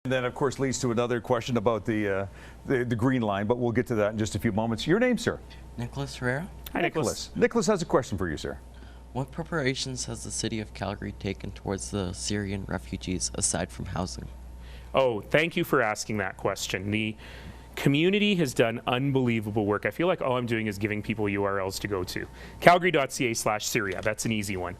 And then, of course, leads to another question about the Green Line, but we'll get to that in just a few moments. Your name, sir? Nicholas Herrera. Hi, Nicholas. Nicholas has a question for you, sir. What preparations has the city of Calgary taken towards the Syrian refugees aside from housing? Oh, thank you for asking that question. The community has done unbelievable work. I feel like all I'm doing is giving people URLs to go to. Calgary.ca/Syria, that's an easy one.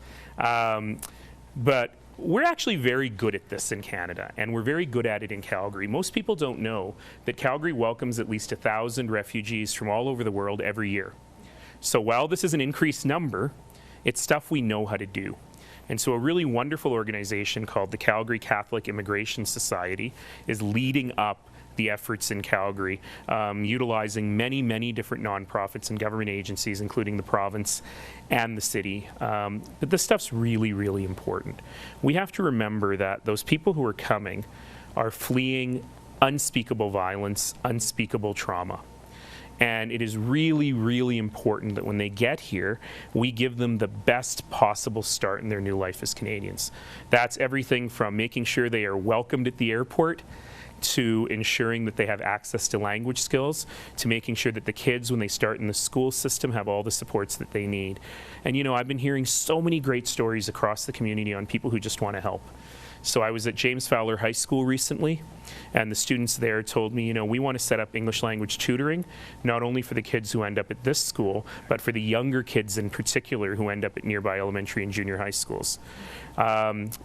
But we're actually very good at this in Canada, and we're very good at it in Calgary. Most people don't know that Calgary welcomes at least 1,000 refugees from all over the world every year. So while this is an increased number, it's stuff we know how to do. And so a really wonderful organization called the Calgary Catholic Immigration Society is leading up the efforts in Calgary, utilizing many, many different nonprofits and government agencies, including the province and the city. But this stuff's really, really important. We have to remember that those people who are coming are fleeing unspeakable violence, unspeakable trauma. And it is really, really important that when they get here, we give them the best possible start in their new life as Canadians. That's everything from making sure they are welcomed at the airport, to ensuring that they have access to language skills, to making sure that the kids, when they start in the school system, have all the supports that they need. And you know, I've been hearing so many great stories across the community on people who just want to help. So I was at James Fowler High School recently, and the students there told me, you know, we want to set up English language tutoring, not only for the kids who end up at this school, but for the younger kids in particular who end up at nearby elementary and junior high schools.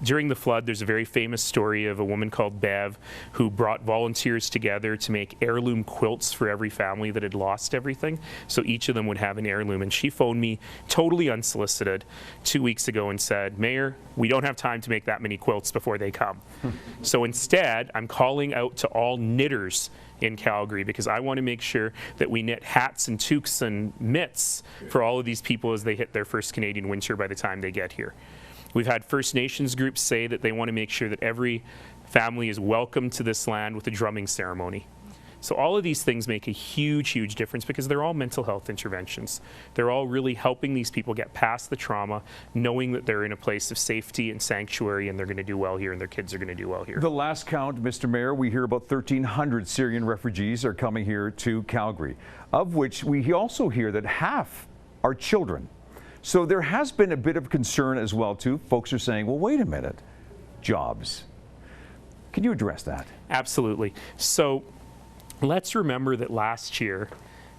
During the flood, there's a very famous story of a woman called Bev who brought volunteers together to make heirloom quilts for every family that had lost everything, so each of them would have an heirloom. And she phoned me totally unsolicited 2 weeks ago and said, Mayor, we don't have time to make that many quilts before they come. So instead, I'm calling out to all knitters in Calgary, because I want to make sure that we knit hats and toques and mitts for all of these people as they hit their first Canadian winter by the time they get here. We've had First Nations groups say that they want to make sure that every family is welcome to this land with a drumming ceremony. So all of these things make a huge, huge difference, because they're all mental health interventions. They're all really helping these people get past the trauma, knowing that they're in a place of safety and sanctuary, and they're going to do well here, and their kids are going to do well here. The last count, Mr. Mayor, we hear about 1,300 Syrian refugees are coming here to Calgary, of which we also hear that half are children. So there has been a bit of concern as well, too. Folks are saying, well, wait a minute, jobs. Can you address that? Absolutely. So let's remember that last year,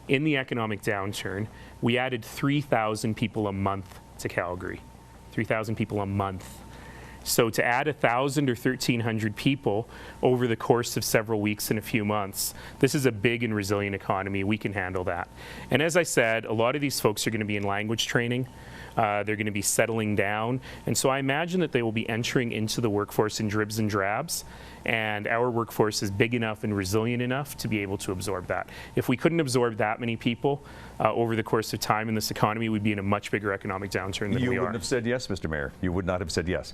in the economic downturn, we added 3,000 people a month to Calgary. 3,000 people a month. So to add 1,000 or 1,300 people over the course of several weeks and a few months, this is a big and resilient economy. We can handle that. And as I said, a lot of these folks are going to be in language training. They're going to be settling down. And so I imagine that they will be entering into the workforce in dribs and drabs. And our workforce is big enough and resilient enough to be able to absorb that. If we couldn't absorb that many people over the course of time in this economy, we'd be in a much bigger economic downturn than we are. You wouldn't have said yes, Mr. Mayor. You would not have said yes.